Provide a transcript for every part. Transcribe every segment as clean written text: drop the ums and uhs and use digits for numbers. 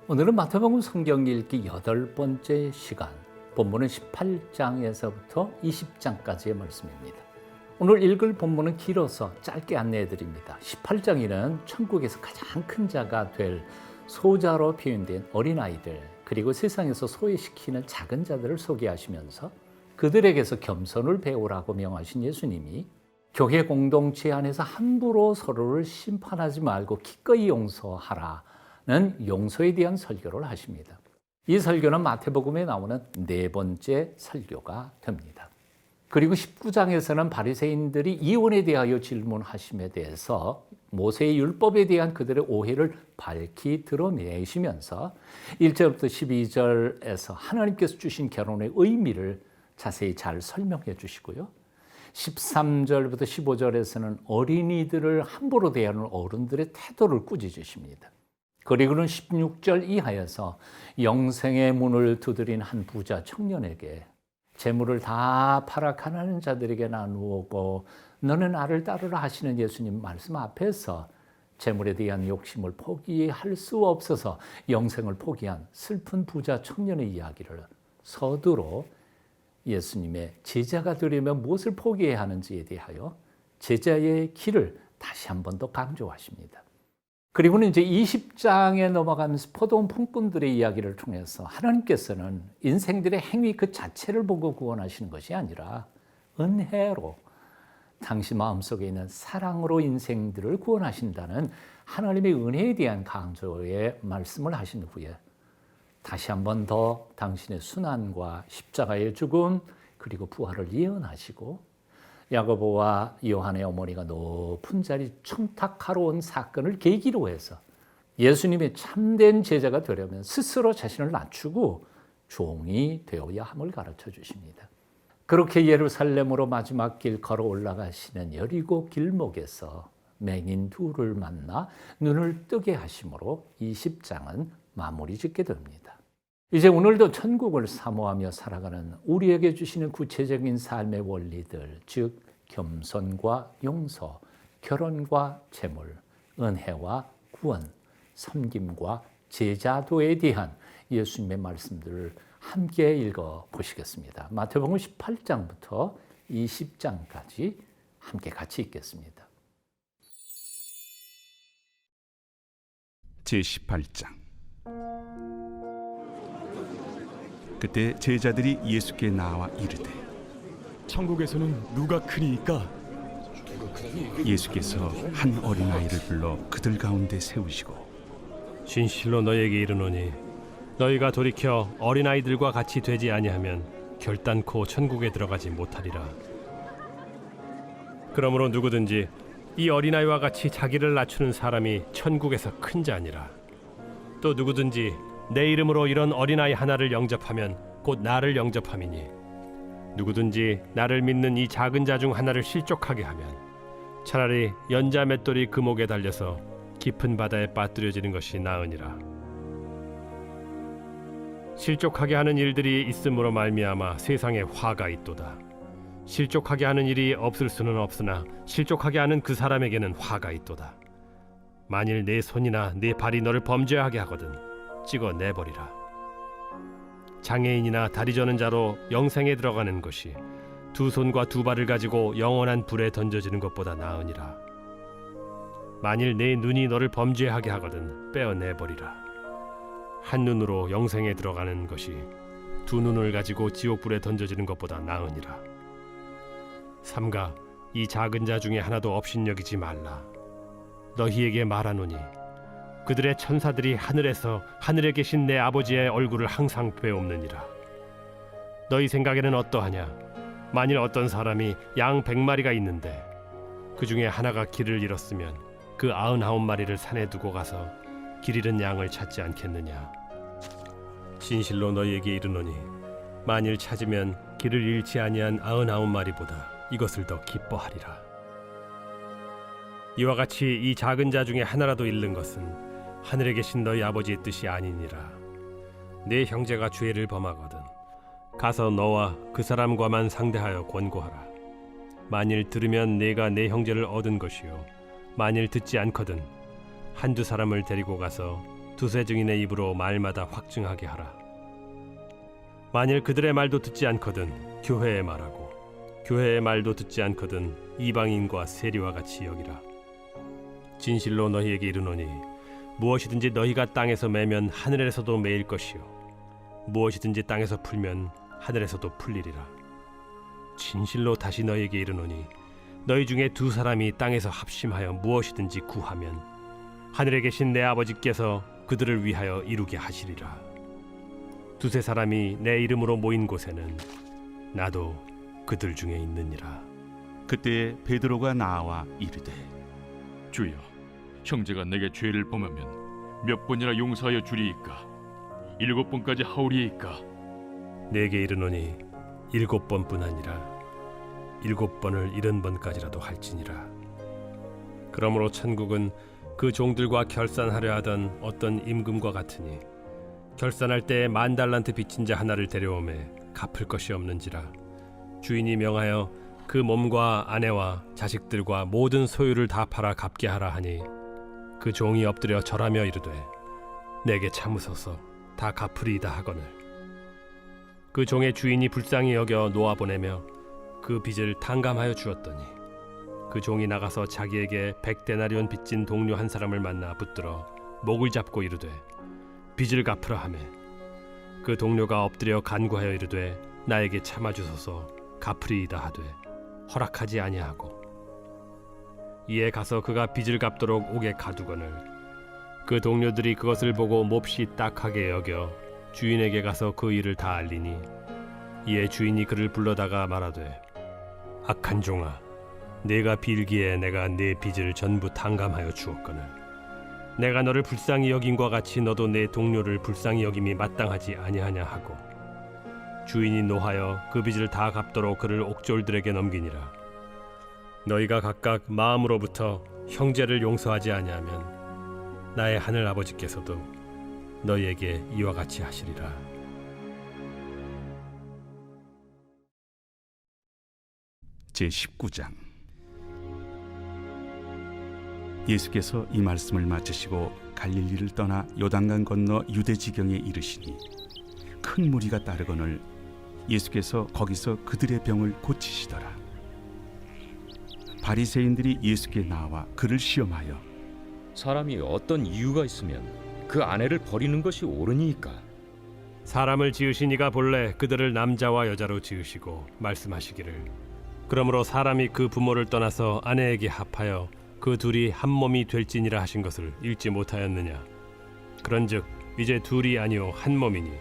오늘은 마태복음 성경 읽기 8번째 시간, 본문은 18장에서부터 20장까지의 말씀입니다. 오늘 읽을 본문은 길어서 짧게 안내해 드립니다. 18장에는 천국에서 가장 큰 자가 될 소자로 표현된 어린아이들, 그리고 세상에서 소외시키는 작은 자들을 소개하시면서 그들에게서 겸손을 배우라고 명하신 예수님이 교회 공동체 안에서 함부로 서로를 심판하지 말고 기꺼이 용서하라는 용서에 대한 설교를 하십니다. 이 설교는 마태복음에 나오는 4번째 설교가 됩니다. 그리고 19장에서는 바리새인들이 이혼에 대하여 질문하심에 대해서 모세의 율법에 대한 그들의 오해를 밝히 드러내시면서 1절부터 12절에서 하나님께서 주신 결혼의 의미를 자세히 잘 설명해 주시고요. 13절부터 15절에서는 어린이들을 함부로 대하는 어른들의 태도를 꾸짖으십니다. 그리고는 16절 이하에서 영생의 문을 두드린 한 부자 청년에게 재물을 다 팔아 가난한 자들에게 나누고 너는 나를 따르라 하시는 예수님 말씀 앞에서 재물에 대한 욕심을 포기할 수 없어서 영생을 포기한 슬픈 부자 청년의 이야기를 서두로 예수님의 제자가 되려면 무엇을 포기해야 하는지에 대하여 제자의 길을 다시 한 번 더 강조하십니다. 그리고는 이제 20장에 넘어가면서 포도원 품꾼들의 이야기를 통해서 하나님께서는 인생들의 행위 그 자체를 보고 구원하시는 것이 아니라 은혜로 당신 마음속에 있는 사랑으로 인생들을 구원하신다는 하나님의 은혜에 대한 강조의 말씀을 하신 후에 다시 한 번 더 당신의 순환과 십자가의 죽음 그리고 부활을 예언하시고 야고보와 요한의 어머니가 높은 자리 청탁하러 온 사건을 계기로 해서 예수님의 참된 제자가 되려면 스스로 자신을 낮추고 종이 되어야 함을 가르쳐 주십니다. 그렇게 예루살렘으로 마지막 길 걸어 올라가시는 여리고 길목에서 맹인 둘을 만나 눈을 뜨게 하심으로 20장은 마무리 짓게 됩니다. 이제 오늘도 천국을 사모하며 살아가는 우리에게 주시는 구체적인 삶의 원리들, 즉 겸손과 용서, 결혼과 재물, 은혜와 구원, 섬김과 제자도에 대한 예수님의 말씀들을 함께 읽어보시겠습니다. 마태복음 18장부터 20장까지 함께 같이 읽겠습니다. 제18장. 그때 제자들이 예수께 나와 이르되 천국에서는 누가 크니까? 예수께서 한 어린아이를 불러 그들 가운데 세우시고 진실로 너희에게 이르노니 너희가 돌이켜 어린아이들과 같이 되지 아니하면 결단코 천국에 들어가지 못하리라. 그러므로 누구든지 이 어린아이와 같이 자기를 낮추는 사람이 천국에서 큰 자니라. 또 누구든지 내 이름으로 이런 어린아이 하나를 영접하면 곧 나를 영접함이니 누구든지 나를 믿는 이 작은 자 중 하나를 실족하게 하면 차라리 연자 맷돌이 그 목에 달려서 깊은 바다에 빠뜨려지는 것이 나으니라. 실족하게 하는 일들이 있음으로 말미암아 세상에 화가 있도다. 실족하게 하는 일이 없을 수는 없으나 실족하게 하는 그 사람에게는 화가 있도다. 만일 내 손이나 내 발이 너를 범죄하게 하거든 찍어 내버리라. 장애인이나 다리 저는 자로 영생에 들어가는 것이 두 손과 두 발을 가지고 영원한 불에 던져지는 것보다 나으니라. 만일 내 눈이 너를 범죄하게 하거든 빼어 내버리라. 한 눈으로 영생에 들어가는 것이 두 눈을 가지고 지옥불에 던져지는 것보다 나으니라. 삼가 이 작은 자 중에 하나도 업신여기지 말라. 너희에게 말하노니 그들의 천사들이 하늘에서 하늘에 계신 내 아버지의 얼굴을 항상 뵈옵느니라. 너희 생각에는 어떠하냐? 만일 어떤 사람이 양 100마리가 있는데 그 중에 하나가 길을 잃었으면 그 99마리를 산에 두고 가서 길 잃은 양을 찾지 않겠느냐? 진실로 너희에게 이르노니 만일 찾으면 길을 잃지 아니한 99마리보다 이것을 더 기뻐하리라. 이와 같이 이 작은 자 중에 하나라도 잃는 것은 하늘에 계신 너희 아버지의 뜻이 아니니라. 내 형제가 죄를 범하거든 가서 너와 그 사람과만 상대하여 권고하라. 만일 들으면 내가 내 형제를 얻은 것이요 만일 듣지 않거든 한두 사람을 데리고 가서 두세 증인의 입으로 말마다 확증하게 하라. 만일 그들의 말도 듣지 않거든 교회의 말하고 교회의 말도 듣지 않거든 이방인과 세리와 같이 여기라. 진실로 너희에게 이르노니 무엇이든지 너희가 땅에서 매면 하늘에서도 매일 것이요 무엇이든지 땅에서 풀면 하늘에서도 풀리리라. 진실로 다시 너희에게 이르노니 너희 중에 두 사람이 땅에서 합심하여 무엇이든지 구하면 하늘에 계신 내 아버지께서 그들을 위하여 이루게 하시리라. 두세 사람이 내 이름으로 모인 곳에는 나도 그들 중에 있느니라. 그때 베드로가 나와 이르되 주여, 형제가 내게 죄를 범하면 몇 번이나 용서하여 주리이까? 7번까지 하오리이까? 내게 이르노니 7번뿐 아니라 7번을 70번까지라도 할지니라. 그러므로 천국은 그 종들과 결산하려 하던 어떤 임금과 같으니 결산할 때에 10,000달란트 빚진 자 하나를 데려오매 갚을 것이 없는지라. 주인이 명하여 그 몸과 아내와 자식들과 모든 소유를 다 팔아 갚게 하라 하니 그 종이 엎드려 절하며 이르되 내게 참으소서 다 갚으리이다 하거늘 그 종의 주인이 불쌍히 여겨 놓아보내며 그 빚을 탕감하여 주었더니 그 종이 나가서 자기에게 100데나리온 빚진 동료 한 사람을 만나 붙들어 목을 잡고 이르되 빚을 갚으라 하매 그 동료가 엎드려 간구하여 이르되 나에게 참아주소서 갚으리이다 하되 허락하지 아니하고 이에 가서 그가 빚을 갚도록 옥에 가두거늘 그 동료들이 그것을 보고 몹시 딱하게 여겨 주인에게 가서 그 일을 다 알리니 이에 주인이 그를 불러다가 말하되 악한 종아 네가 빌기에 내가 네 빚을 전부 탕감하여 주었거늘 내가 너를 불쌍히 여김과 같이 너도 내 동료를 불쌍히 여김이 마땅하지 아니하냐 하고 주인이 노하여 그 빚을 다 갚도록 그를 옥졸들에게 넘기니라. 너희가 각각 마음으로부터 형제를 용서하지 아니하면 나의 하늘 아버지께서도 너희에게 이와 같이 하시리라. 제19장. 예수께서 이 말씀을 마치시고 갈릴리를 떠나 요단강 건너 유대 지경에 이르시니 큰 무리가 따르거늘 예수께서 거기서 그들의 병을 고치시더라. 바리새인들이 예수께 나와 그를 시험하여 사람이 어떤 이유가 있으면 그 아내를 버리는 것이 옳으니까? 사람을 지으신 이가 본래 그들을 남자와 여자로 지으시고 말씀하시기를 그러므로 사람이 그 부모를 떠나서 아내에게 합하여 그 둘이 한 몸이 될지니라 하신 것을 읽지 못하였느냐. 그런즉 이제 둘이 아니요 한 몸이니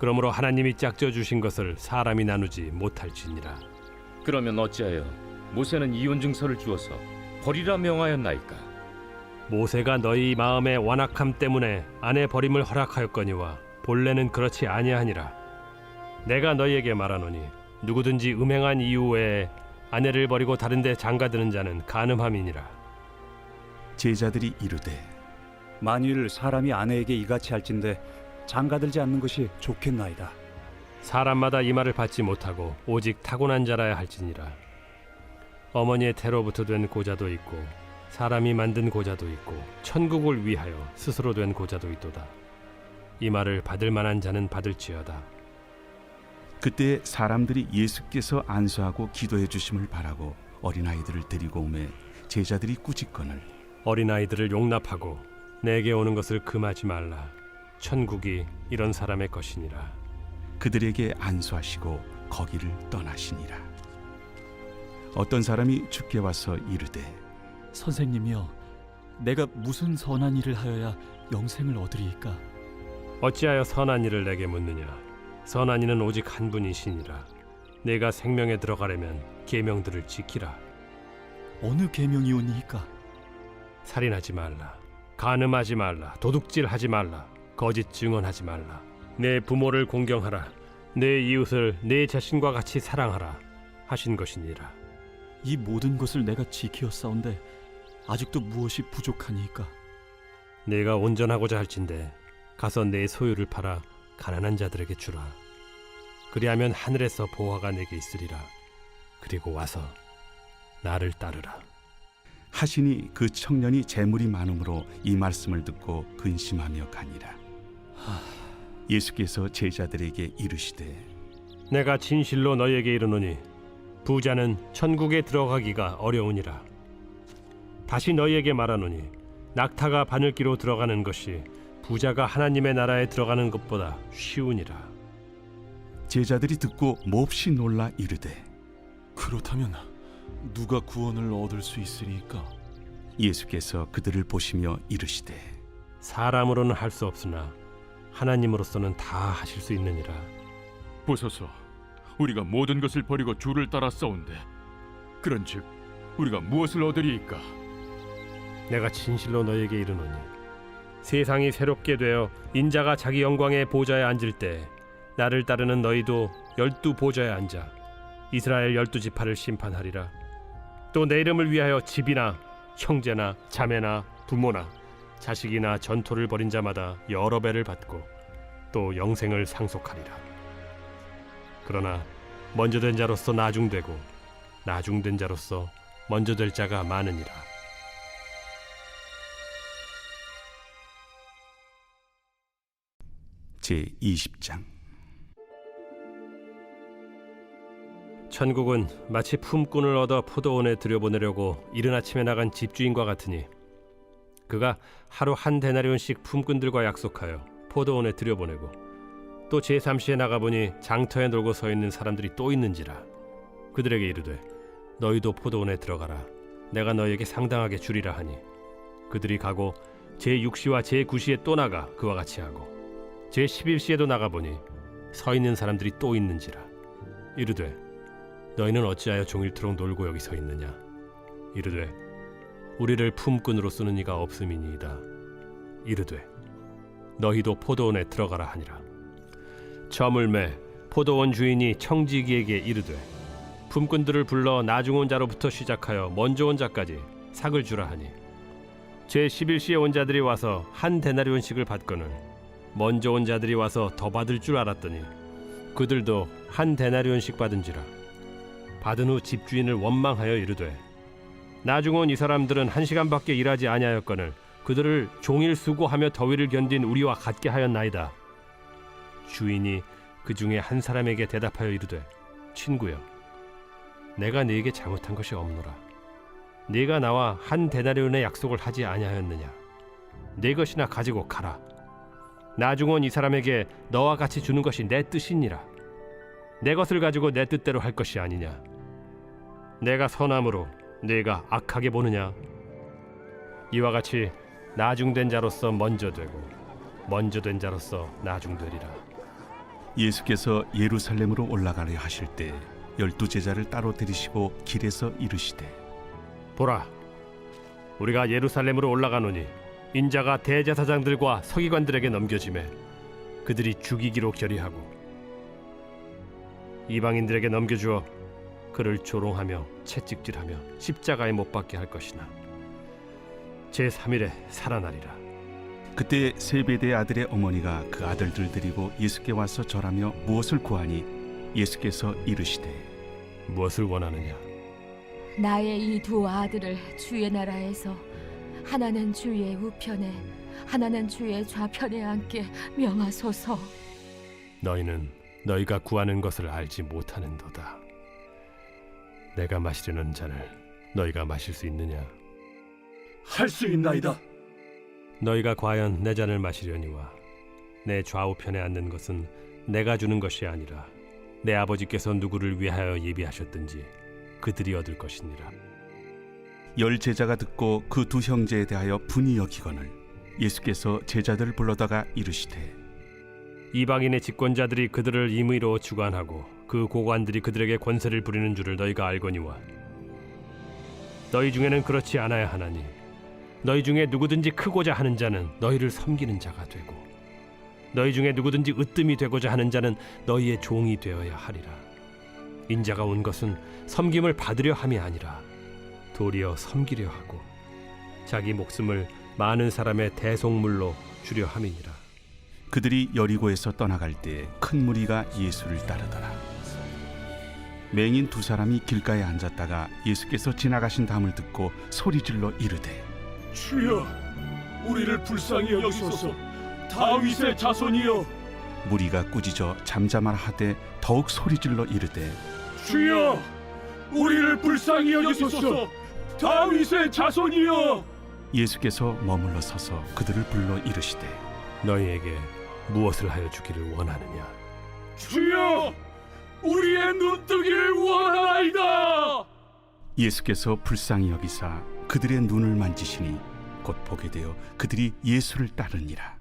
그러므로 하나님이 짝져 주신 것을 사람이 나누지 못할지니라. 그러면 어찌하여 모세는 이혼 증서를 주어서 버리라 명하였나이까? 모세가 너희 마음의 완악함 때문에 아내 버림을 허락하였거니와 본래는 그렇지 아니하니라. 내가 너희에게 말하노니 누구든지 음행한 이유 외에 아내를 버리고 다른 데 장가드는 자는 간음함이니라. 제자들이 이르되 만일 사람이 아내에게 이같이 할진대 장가들지 않는 것이 좋겠나이다. 사람마다 이 말을 받지 못하고 오직 타고난 자라야 할지니라. 어머니의 태로부터 된 고자도 있고 사람이 만든 고자도 있고 천국을 위하여 스스로 된 고자도 있도다. 이 말을 받을 만한 자는 받을지어다. 그때 사람들이 예수께서 안수하고 기도해 주심을 바라고 어린아이들을 데리고 오매 제자들이 꾸짖거늘 어린아이들을 용납하고 내게 오는 것을 금하지 말라. 천국이 이런 사람의 것이니라. 그들에게 안수하시고 거기를 떠나시니라. 어떤 사람이 주께 와서 이르되 선생님이여, 내가 무슨 선한 일을 하여야 영생을 얻으리이까? 어찌하여 선한 일을 내게 묻느냐. 선한 이는 오직 한 분이시니라. 내가 생명에 들어가려면 계명들을 지키라. 어느 계명이오니이까? 살인하지 말라, 간음하지 말라, 도둑질하지 말라, 거짓 증언하지 말라, 내 부모를 공경하라, 내 이웃을 내 자신과 같이 사랑하라 하신 것이니라. 이 모든 것을 내가 지키었사온데 아직도 무엇이 부족하니이까? 내가 온전하고자 할진대 가서 내 소유를 팔아 가난한 자들에게 주라. 그리하면 하늘에서 보화가 내게 있으리라. 그리고 와서 나를 따르라. 하시니 그 청년이 재물이 많음으로 이 말씀을 듣고 근심하며 가니라. 예수께서 제자들에게 이르시되 내가 진실로 너희에게 이르노니 부자는 천국에 들어가기가 어려우니라. 다시 너희에게 말하노니 낙타가 바늘기로 들어가는 것이 부자가 하나님의 나라에 들어가는 것보다 쉬우니라. 제자들이 듣고 몹시 놀라 이르되 그렇다면 누가 구원을 얻을 수 있으리까? 예수께서 그들을 보시며 이르시되 사람으로는 할 수 없으나 하나님으로서는 다 하실 수 있느니라. 보소서, 우리가 모든 것을 버리고 주를 따라 싸운데 그런즉 우리가 무엇을 얻으리이까? 내가 진실로 너희에게 이르노니 세상이 새롭게 되어 인자가 자기 영광의 보좌에 앉을 때 나를 따르는 너희도 12 보좌에 앉아 이스라엘 12지파를 심판하리라. 또 내 이름을 위하여 집이나 형제나 자매나 부모나 자식이나 전토를 벌인 자마다 여러 배를 받고 또 영생을 상속하리라. 그러나 먼저 된 자로서 나중되고 나중된 자로서 먼저 될 자가 많으니라. 제20장. 천국은 마치 품꾼을 얻어 포도원에 들여보내려고 이른 아침에 나간 집주인과 같으니 그가 하루 한 데나리온씩 품꾼들과 약속하여 포도원에 들여보내고 또 제3시에 나가보니 장터에 놀고 서 있는 사람들이 또 있는지라. 그들에게 이르되 너희도 포도원에 들어가라. 내가 너희에게 상당하게 주리라 하니 그들이 가고 제6시와 제9시에 또 나가 그와 같이 하고 제11시에도 나가보니 서 있는 사람들이 또 있는지라. 이르되 너희는 어찌하여 종일토록 놀고 여기 서 있느냐. 이르되 우리를 품꾼으로 쓰는 이가 없음이니이다. 이르되 너희도 포도원에 들어가라 하니라. 저물매 포도원 주인이 청지기에게 이르되 품꾼들을 불러 나중 온 자로부터 시작하여 먼저 온 자까지 삭을 주라 하니 제11시에 온 자들이 와서 한 데나리온씩을 받거늘 먼저 온 자들이 와서 더 받을 줄 알았더니 그들도 한 데나리온씩 받은지라. 받은 후 집주인을 원망하여 이르되 나중 온 이 사람들은 1시간밖에 일하지 아니하였거늘 그들을 종일 수고하며 더위를 견딘 우리와 같게 하였나이다. 주인이 그 중에 한 사람에게 대답하여 이르되 친구여, 내가 네게 잘못한 것이 없노라. 네가 나와 한 데나리온의 약속을 하지 아니하였느냐. 네 것이나 가지고 가라. 나중 온 이 사람에게 너와 같이 주는 것이 내 뜻이니라. 내 것을 가지고 내 뜻대로 할 것이 아니냐. 내가 선함으로 네가 악하게 보느냐. 이와 같이 나중된 자로서 먼저 되고 먼저 된 자로서 나중되리라. 예수께서 예루살렘으로 올라가려 하실 때 12 제자를 따로 데리시고 길에서 이르시되 보라, 우리가 예루살렘으로 올라가노니 인자가 대제사장들과 서기관들에게 넘겨지매 그들이 죽이기로 결의하고 이방인들에게 넘겨주어 그를 조롱하며 채찍질하며 십자가에 못 박게 할 것이나 제3일에 살아나리라. 그때 세베대의 아들의 어머니가 그 아들들 데리고 예수께 와서 절하며 무엇을 구하니 예수께서 이르시되 무엇을 원하느냐. 나의 이 두 아들을 주의 나라에서 하나는 주의 우편에 하나는 주의 좌편에 앉게 명하소서. 너희는 너희가 구하는 것을 알지 못하는도다. 내가 마시려는 잔을 너희가 마실 수 있느냐. 할 수 있나이다. 너희가 과연 내 잔을 마시려니와 내 좌우편에 앉는 것은 내가 주는 것이 아니라 내 아버지께서 누구를 위하여 예비하셨든지 그들이 얻을 것이니라. 10 제자가 듣고 그 두 형제에 대하여 분이 여기거늘 예수께서 제자들을 불러다가 이르시되 이방인의 집권자들이 그들을 임의로 주관하고 그 고관들이 그들에게 권세를 부리는 줄을 너희가 알거니와 너희 중에는 그렇지 않아야 하나니 너희 중에 누구든지 크고자 하는 자는 너희를 섬기는 자가 되고 너희 중에 누구든지 으뜸이 되고자 하는 자는 너희의 종이 되어야 하리라. 인자가 온 것은 섬김을 받으려 함이 아니라 도리어 섬기려 하고 자기 목숨을 많은 사람의 대속물로 주려 함이니라. 그들이 여리고에서 떠나갈 때 큰 무리가 예수를 따르더라. 맹인 두 사람이 길가에 앉았다가 예수께서 지나가신 담을 듣고 소리질러 이르되 주여, 우리를 불쌍히 여기소서. 다윗의 자손이여. 무리가 꾸짖어 잠잠하라 하되 더욱 소리질러 이르되 주여, 우리를 불쌍히 여기소서. 다윗의 자손이여. 예수께서 머물러 서서 그들을 불러 이르시되 너희에게 무엇을 하여 주기를 원하느냐? 주여, 우리의 눈뜨기를 원하나이다. 예수께서 불쌍히 여기사 그들의 눈을 만지시니 곧 보게 되어 그들이 예수를 따르니라.